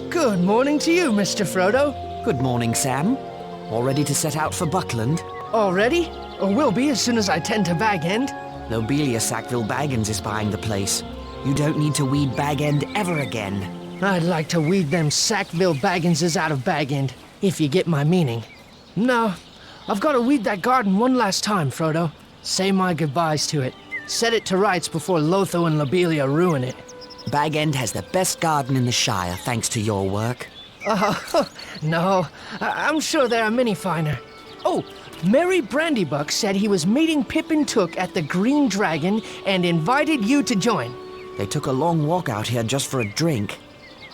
Good morning to you, Mr. Frodo. Good morning, Sam. All ready to set out for Buckland? Already? Or will be as soon as I tend to Bag End. Lobelia Sackville Baggins is buying the place. You don't need to weed Bag End ever again. I'd like to weed them Sackville Bagginses out of Bag End, if you get my meaning. No, I've got to weed that garden one last time, Frodo. Say my goodbyes to it. Set it to rights before Lotho and Lobelia ruin it. Bag End has the best garden in the Shire, thanks to your work. No, I'm sure there are many finer. Oh, Merry Brandybuck said he was meeting Pippin Took at the Green Dragon and invited you to join. They took a long walk out here just for a drink.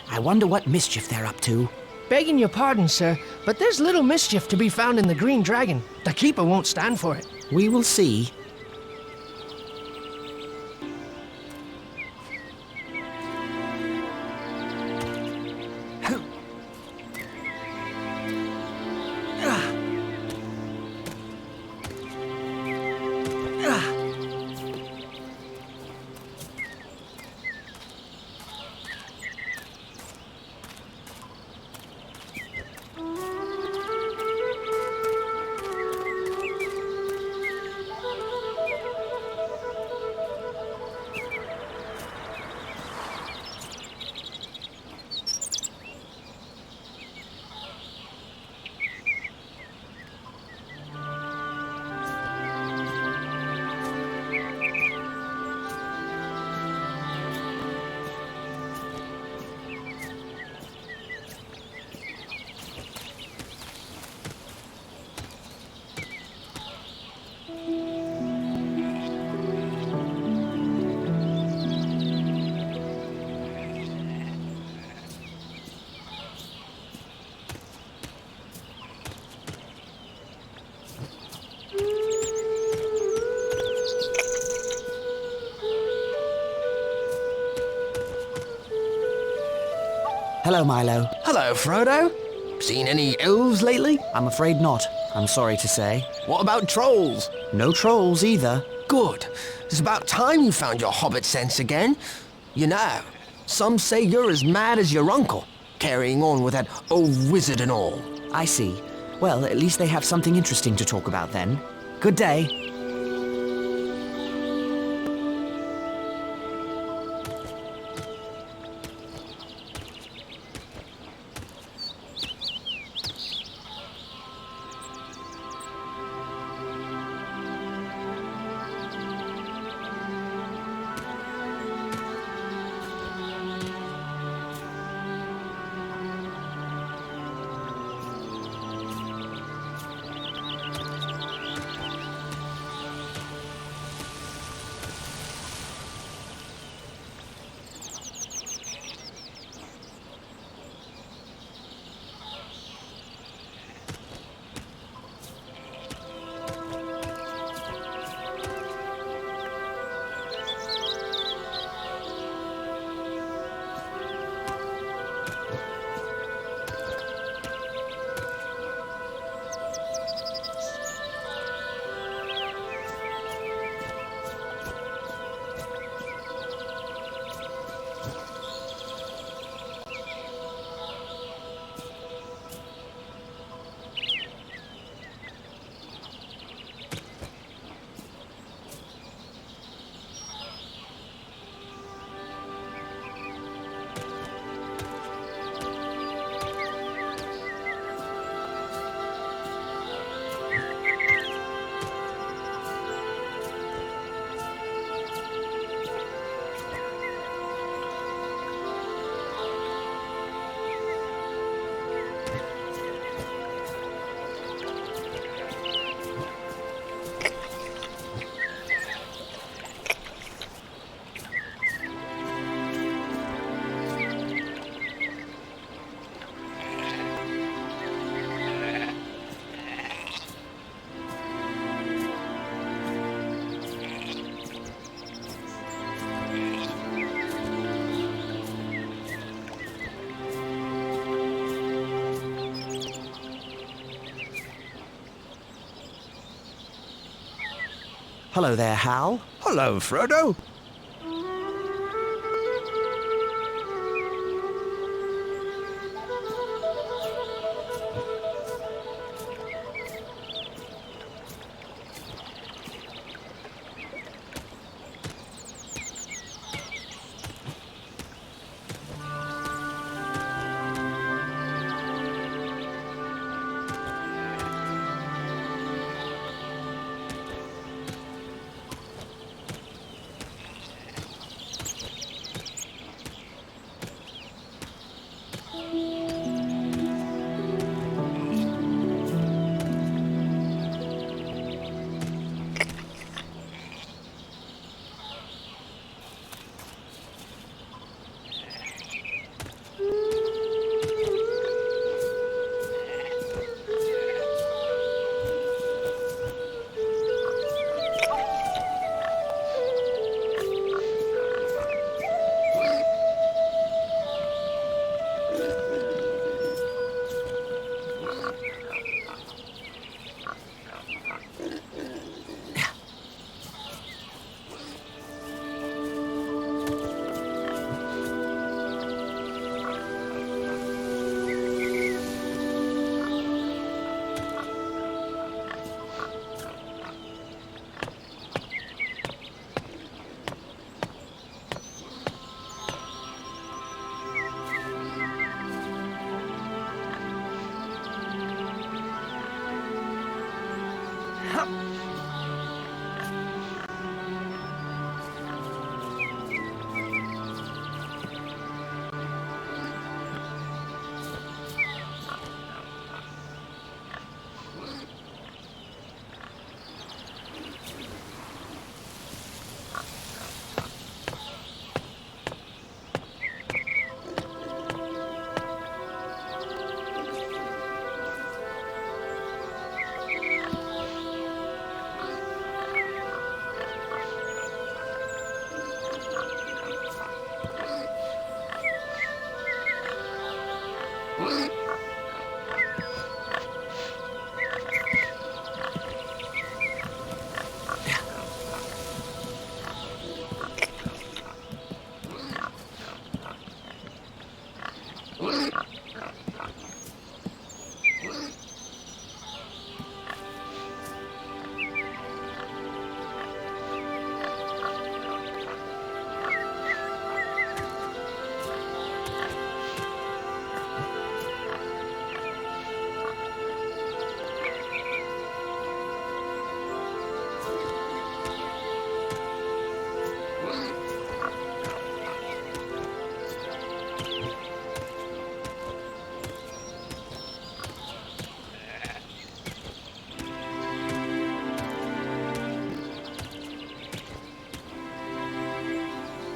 I wonder what mischief they're up to. Begging your pardon, sir, but there's little mischief to be found in the Green Dragon. The Keeper won't stand for it. We will see. Hello, Milo. Hello, Frodo. Seen any elves lately? I'm afraid not, I'm sorry to say. What about trolls? No trolls either. Good. It's about time you found your hobbit sense again. You know, some say you're as mad as your uncle, carrying on with that old wizard and all. I see. Well, at least they have something interesting to talk about then. Good day. Hello there, Hal. Hello, Frodo.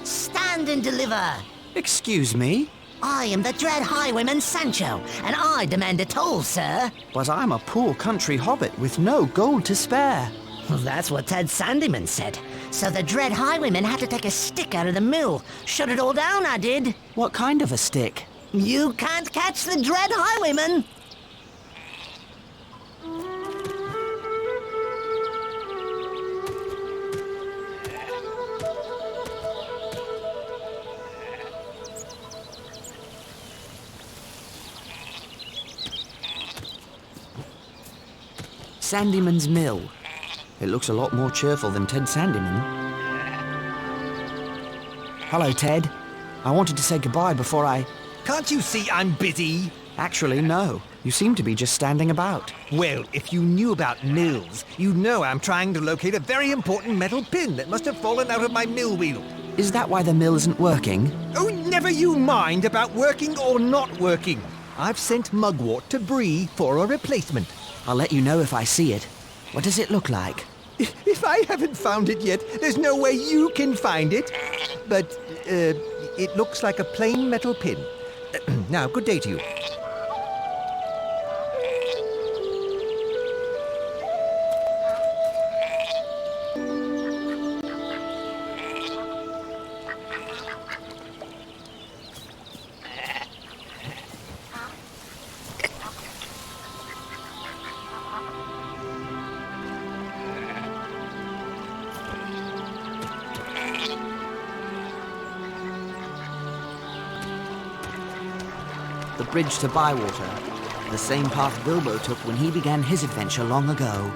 Stand and deliver. Excuse me, I am the dread highwayman Sancho, and I demand a toll, sir. but I'm a poor country hobbit with no gold to spare. Well, that's what Ted Sandyman said. So the dread highwayman had to take a stick out of the mill. Shut it all down, I did. What kind of a stick? You can't catch the dread highwayman. Sandyman's Mill. It looks a lot more cheerful than Ted Sandyman. Hello, Ted. I wanted to say goodbye before I... Can't you see I'm busy? Actually, no. You seem to be just standing about. Well, if you knew about mills, you'd know I'm trying to locate a very important metal pin that must have fallen out of my mill wheel. Is that why the mill isn't working? Oh, never you mind about working or not working. I've sent Mugwort to Bree for a replacement. I'll let you know if I see it. What does it look like? If I haven't found it yet, there's no way you can find it. But, it looks like a plain metal pin. Now, good day to you. The bridge to Bywater. The same path Bilbo took when he began his adventure long ago.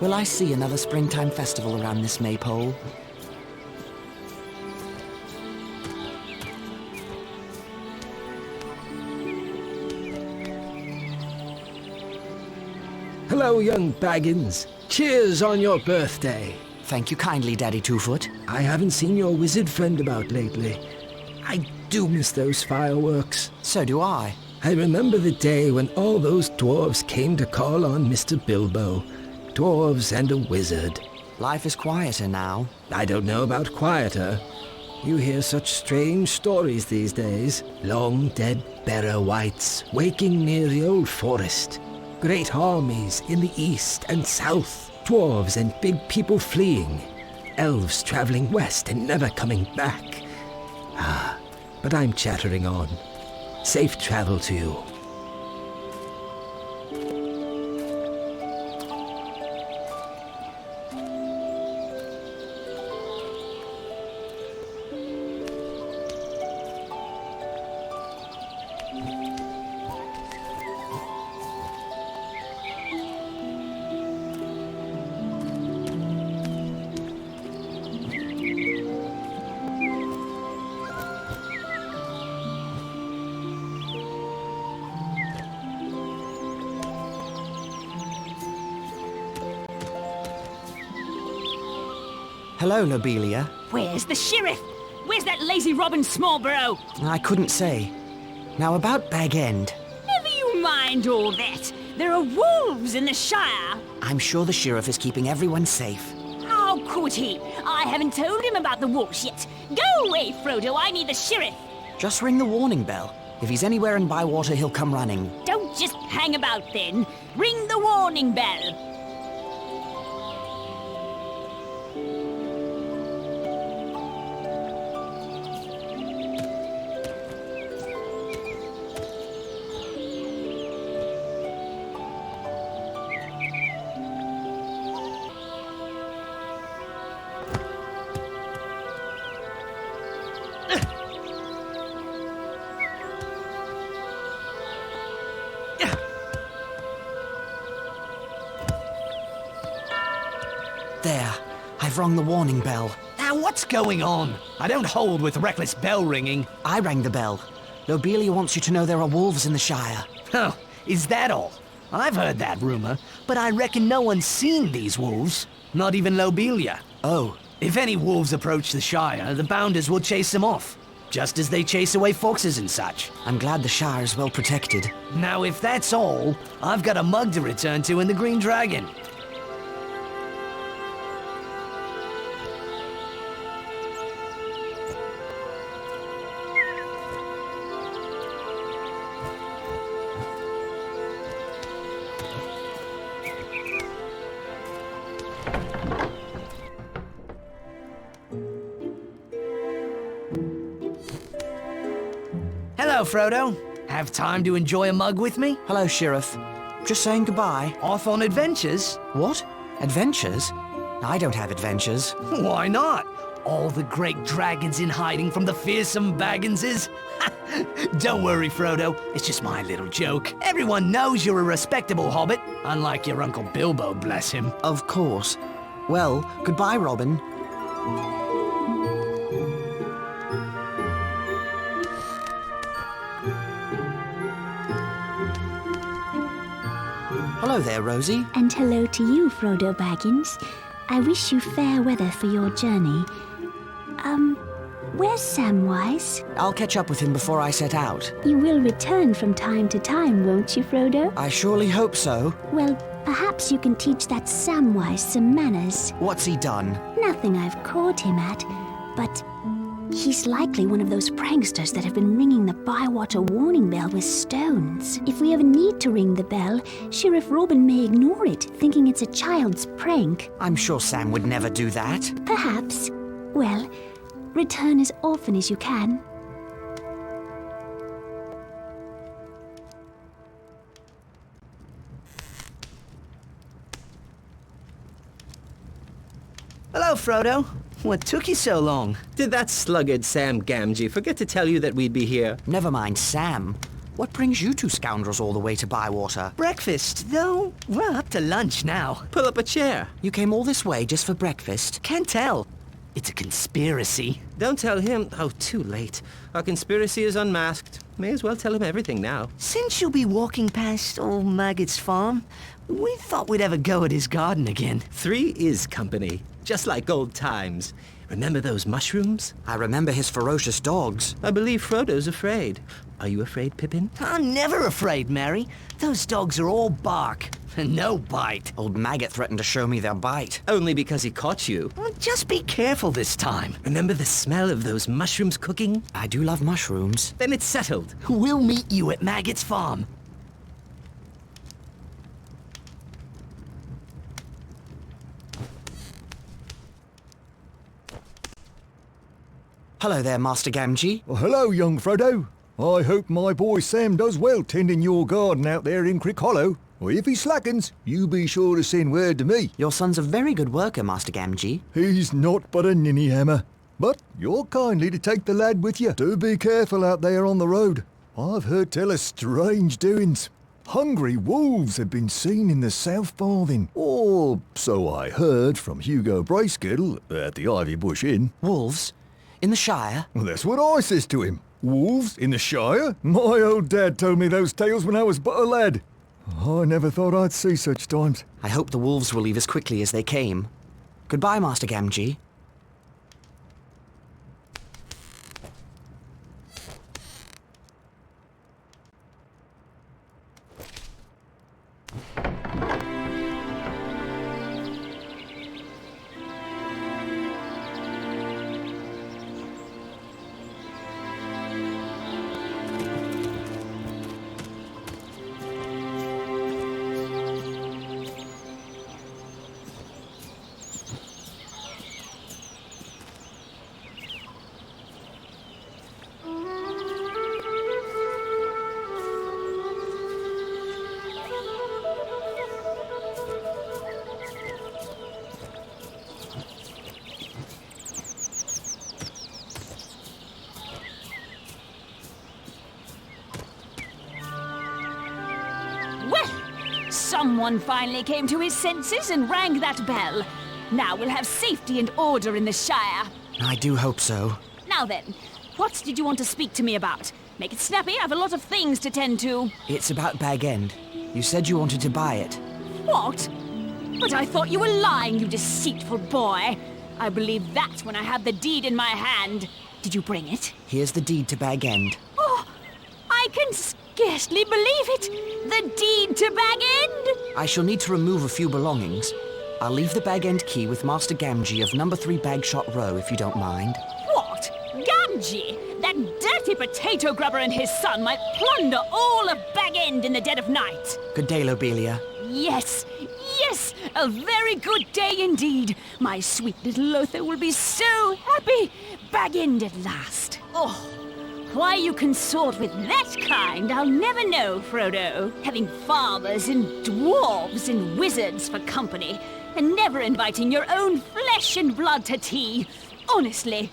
Will I see another springtime festival around this maypole? Hello, young Baggins. Cheers on your birthday. Thank you kindly, Daddy Two-Foot. I haven't seen your wizard friend about lately. I do miss those fireworks. So do I. I remember the day when all those dwarves came to call on Mr. Bilbo. Dwarves and a wizard. Life is quieter now. I don't know about quieter. You hear such strange stories these days. Long dead Barrow Wights waking near the old forest. Great armies in the east and south. Dwarves and big people fleeing. Elves traveling west and never coming back. But I'm chattering on. Safe travel to you. Hello, Lobelia. Where's the sheriff? Where's that lazy Robin Smallborough? I couldn't say. Now about Bag End. Never you mind all that. There are wolves in the Shire. I'm sure the sheriff is keeping everyone safe. How could he? I haven't told him about the wolves yet. Go away, Frodo. I need the sheriff. Just ring the warning bell. If he's anywhere in Bywater, he'll come running. Don't just hang about then. Ring the warning bell. There. I've rung the warning bell. Now what's going on? I don't hold with reckless bell ringing. I rang the bell. Lobelia wants you to know there are wolves in the Shire. Oh, is that all? I've heard that rumor, but I reckon no one's seen these wolves. Not even Lobelia. Oh. If any wolves approach the Shire, the Bounders will chase them off. Just as they chase away foxes and such. I'm glad the Shire is well protected. Now if that's all, I've got a mug to return to in the Green Dragon. Hello, Frodo. Have time to enjoy a mug with me? Hello, Sheriff. Just saying goodbye. Off on adventures? What? Adventures? I don't have adventures. Why not? All the great dragons in hiding from the fearsome Bagginses? Don't worry, Frodo. It's just my little joke. Everyone knows you're a respectable hobbit, unlike your Uncle Bilbo, bless him. Of course. Well, goodbye, Robin. Hello there, Rosie. And hello to you, Frodo Baggins. I wish you fair weather for your journey. Where's Samwise? I'll catch up with him before I set out. You will return from time to time, won't you, Frodo? I surely hope so. Well, perhaps you can teach that Samwise some manners. What's he done? Nothing I've caught him at, but he's likely one of those pranksters that have been ringing the Bywater warning bell with stones. If we ever need to ring the bell, Sheriff Robin may ignore it, thinking it's a child's prank. I'm sure Sam would never do that. Perhaps. Well, return as often as you can. Hello, Frodo. What took you so long? Did that sluggard Sam Gamgee forget to tell you that we'd be here? Never mind Sam. What brings you two scoundrels all the way to Bywater? Breakfast, though. We're up to lunch now. Pull up a chair. You came all this way just for breakfast? Can't tell. It's a conspiracy. Don't tell him. Oh, too late. Our conspiracy is unmasked. May as well tell him everything now. Since you'll be walking past old Mhz's farm, we thought we'd have a go at his garden again. 3 is company, just like old times. Remember those mushrooms? I remember his ferocious dogs. I believe Frodo's afraid. Are you afraid, Pippin? I'm never afraid, Mary. Those dogs are all bark and no bite. Old Maggot threatened to show me their bite. Only because he caught you. Well, just be careful this time. Remember the smell of those mushrooms cooking? I do love mushrooms. Then it's settled. We'll meet you at Maggot's farm. Hello there, Master Gamgee. Well, hello, young Frodo. I hope my boy Sam does well tending your garden out there in Crick Hollow. Or if he slackens, you be sure to send word to me. Your son's a very good worker, Master Gamgee. He's not but a ninny hammer. But you're kindly to take the lad with you. Do be careful out there on the road. I've heard tell of strange doings. Hungry wolves have been seen in the South Farthing. Or so I heard from Hugo Bracegirdle at the Ivy Bush Inn. Wolves? In the Shire? Well, that's what I says to him. Wolves in the Shire? My old dad told me those tales when I was but a lad. I never thought I'd see such times. I hope the wolves will leave as quickly as they came. Goodbye, Master Gamgee. Someone finally came to his senses and rang that bell. Now we'll have safety and order in the Shire. I do hope so. Now then, what did you want to speak to me about? Make it snappy, I have a lot of things to tend to. It's about Bag End. You said you wanted to buy it. What? But I thought you were lying, you deceitful boy. I believed that when I had the deed in my hand. Did you bring it? Here's the deed to Bag End. Oh, I can scarcely believe it! The deed to Bag End! I shall need to remove a few belongings. I'll leave the Bag End key with Master Gamgee of number 3 Bagshot Row, if you don't mind. What? Gamgee? That dirty potato grubber and his son might plunder all of Bag End in the dead of night. Good day, Lobelia. Yes, yes, a very good day indeed. My sweet little Lothar will be so happy. Bag End at last. Oh, why you consort with that kind, I'll never know, Frodo. Having fathers and dwarves and wizards for company. and never inviting your own flesh and blood to tea. Honestly.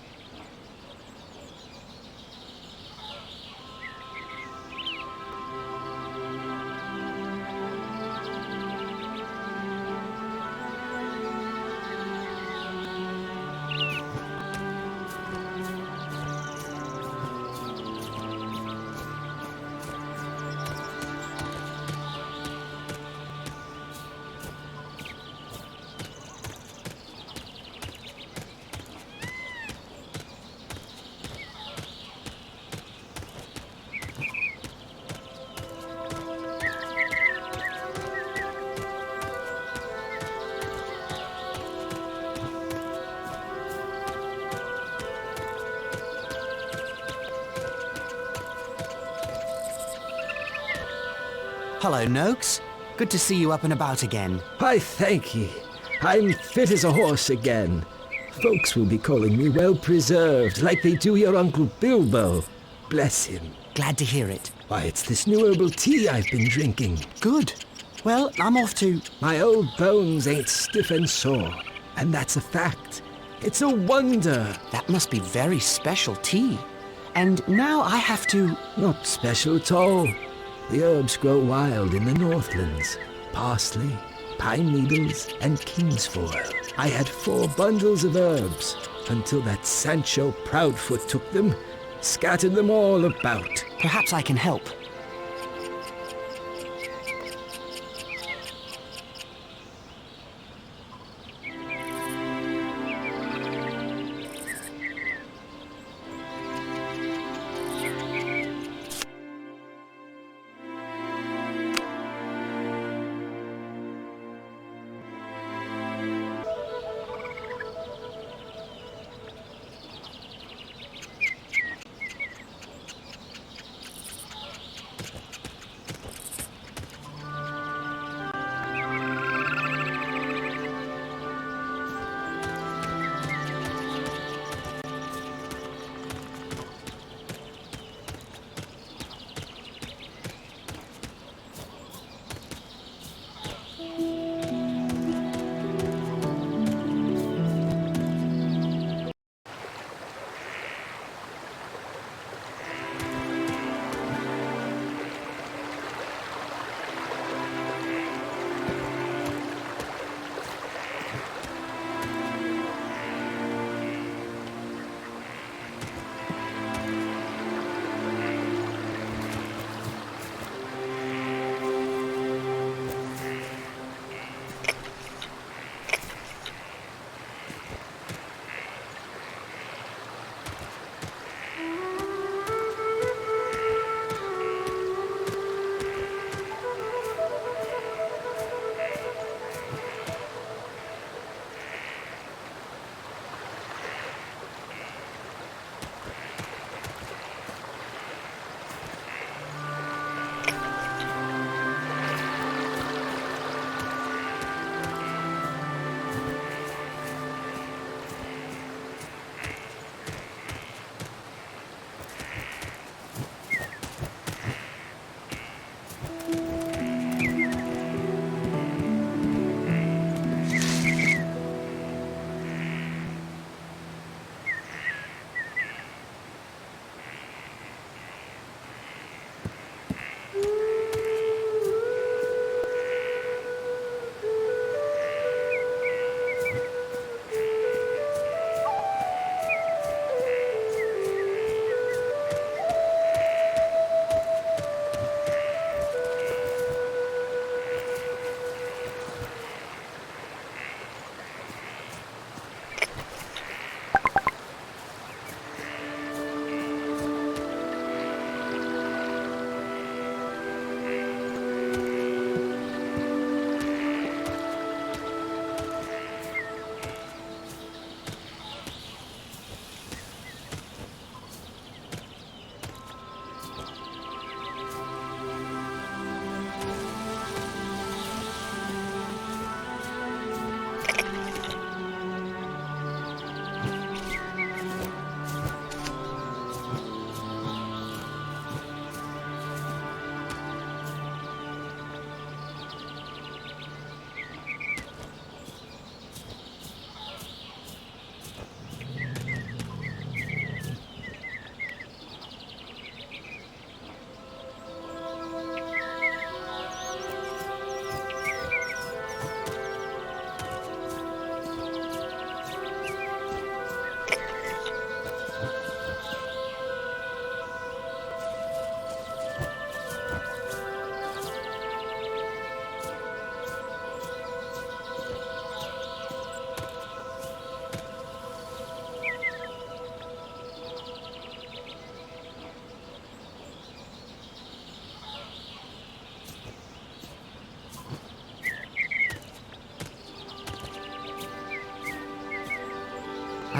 Hello, Noakes. Good to see you up and about again. Why, thank ye. I'm fit as a horse again. Folks will be calling me well-preserved, like they do your Uncle Bilbo. Bless him. Glad to hear it. Why, it's this new herbal tea I've been drinking. Good. Well, I'm off to... My old bones ain't stiff and sore, and that's a fact. It's a wonder. That must be very special tea. And now I have to... Not special at all. The herbs grow wild in the Northlands. Parsley, pine needles, and kingsfoil. I had 4 bundles of herbs until that Sancho Proudfoot took them, scattered them all about. Perhaps I can help.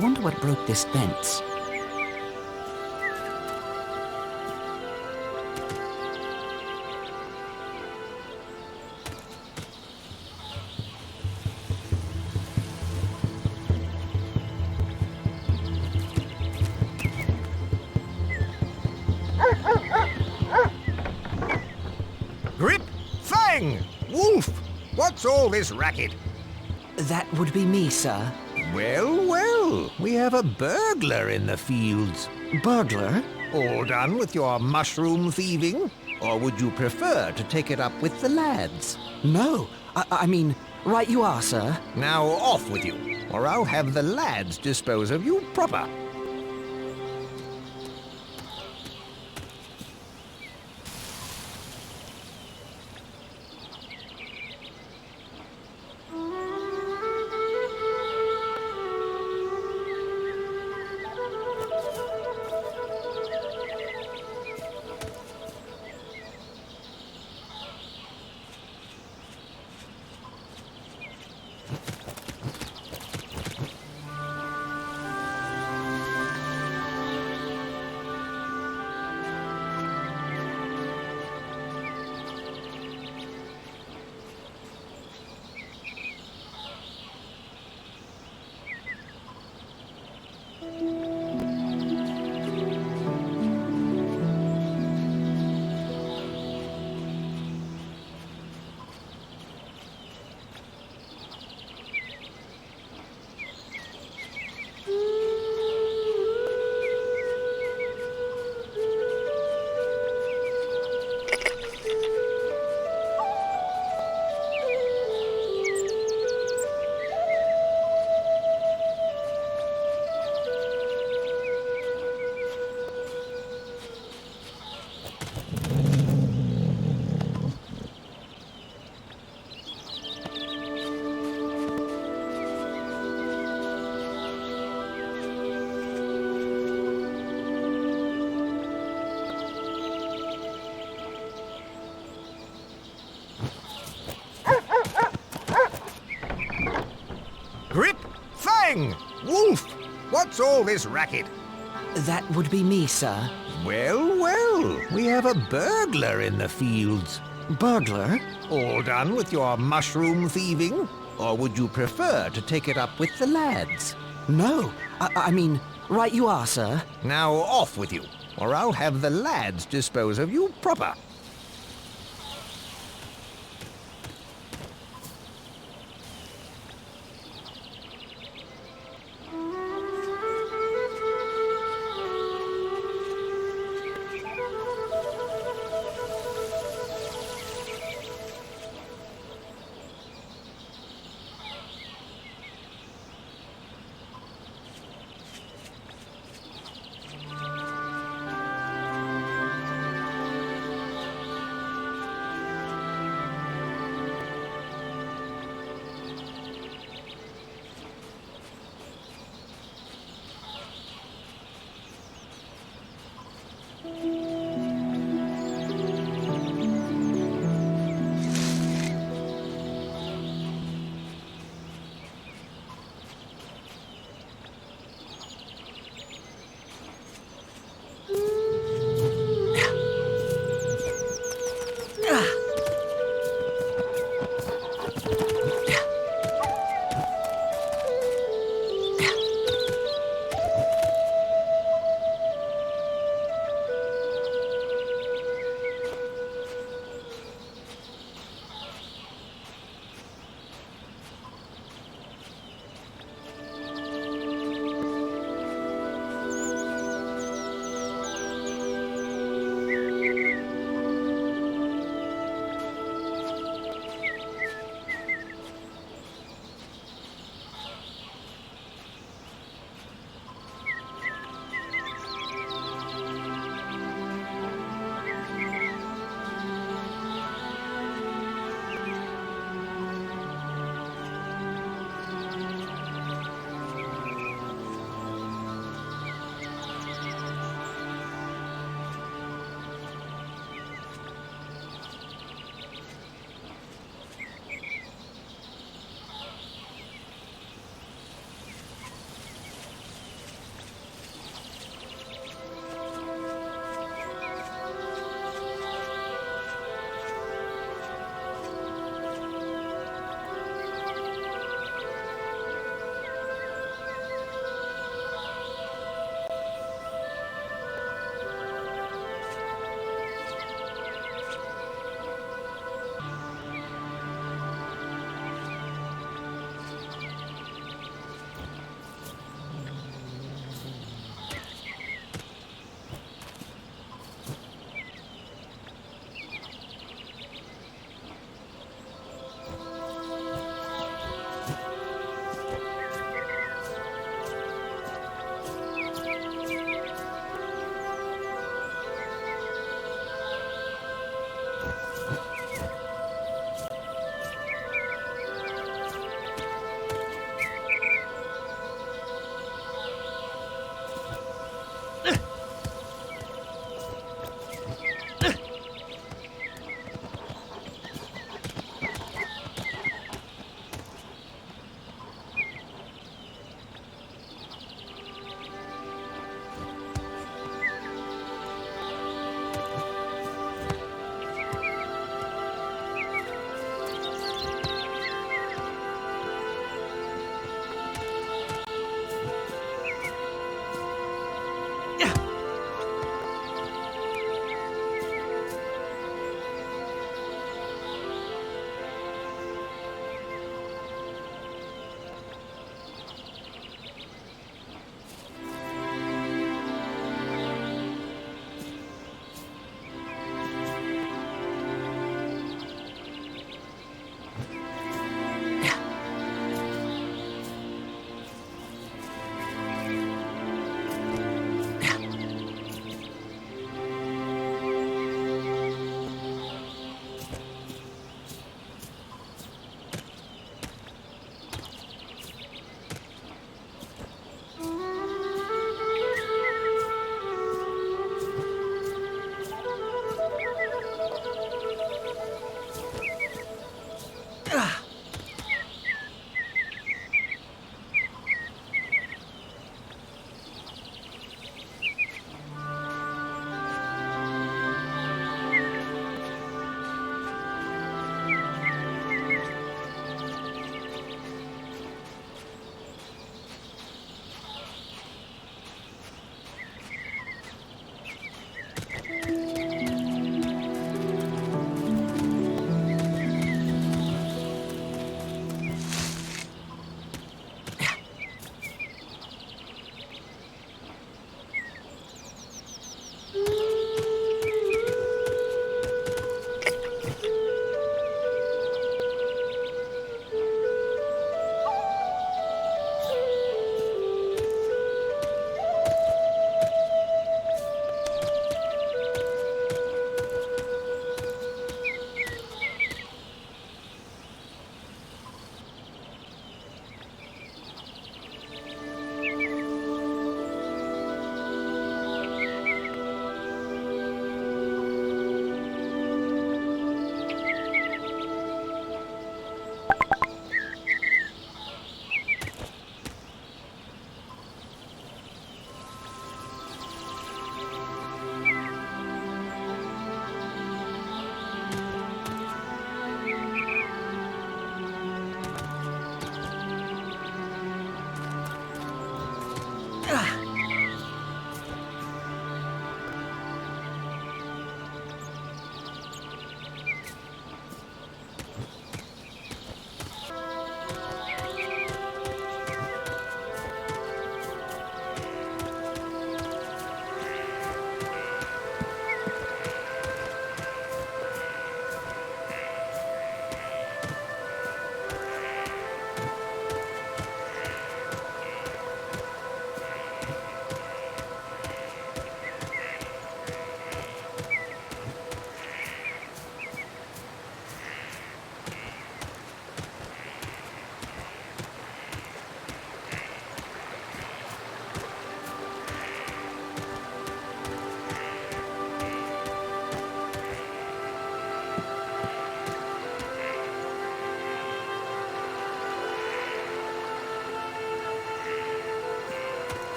wonder what broke this fence. Grip! Fang! Wolf! What's all this racket? That would be me, sir. Well, well, we have a burglar in the fields. Burglar? All done with your mushroom thieving? Or would you prefer to take it up with the lads? No, I mean, right you are, sir. Now off with you, or I'll have the lads dispose of you proper. Grip! Fang! Wolf! What's all this racket? That would be me, sir. Well, well, we have a burglar in the fields. Burglar? All done with your mushroom thieving? Or would you prefer to take it up with the lads? No, I mean, right you are, sir. Now off with you, or I'll have the lads dispose of you proper.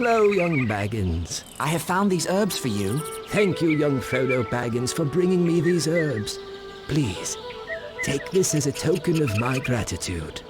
Hello, young Baggins. I have found these herbs for you. Thank you, young Frodo Baggins, for bringing me these herbs. Please, take this as a token of my gratitude.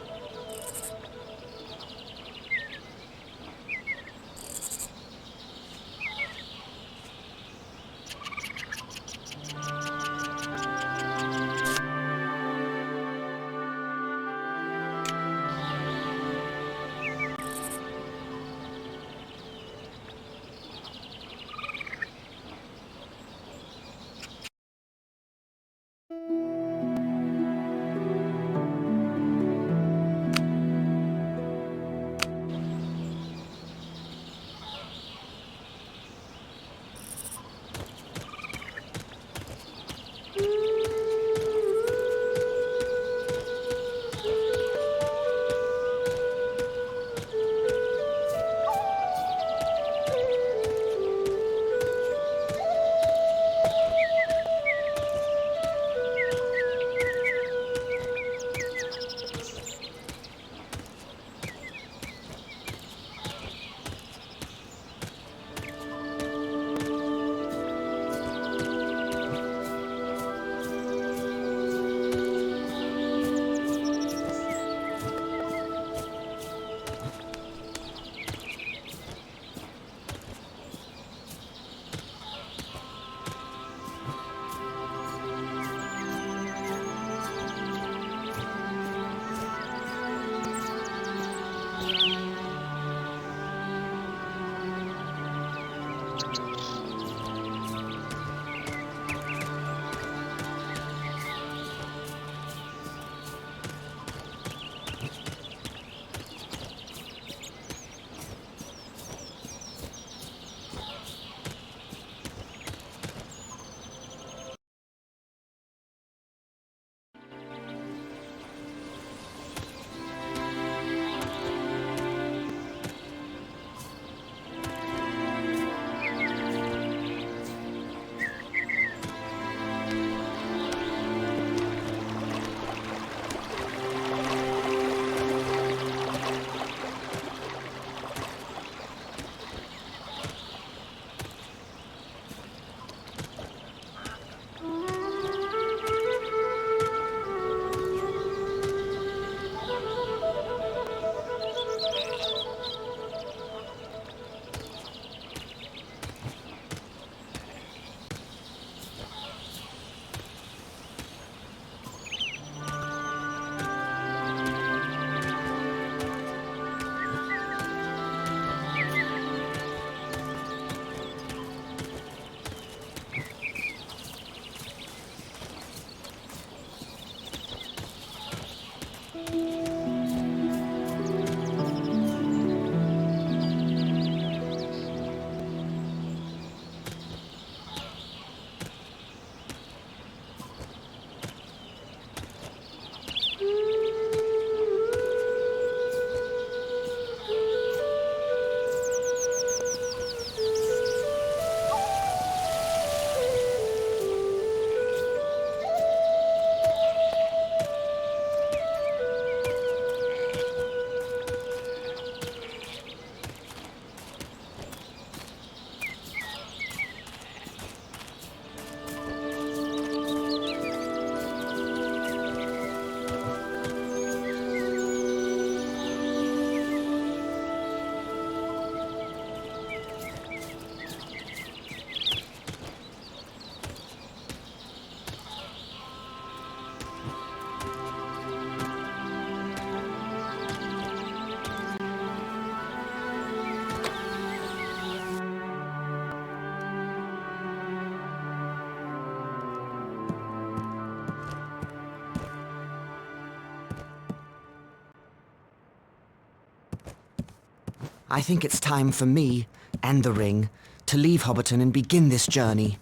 I think it's time for me, and the ring, to leave Hobbiton and begin this journey.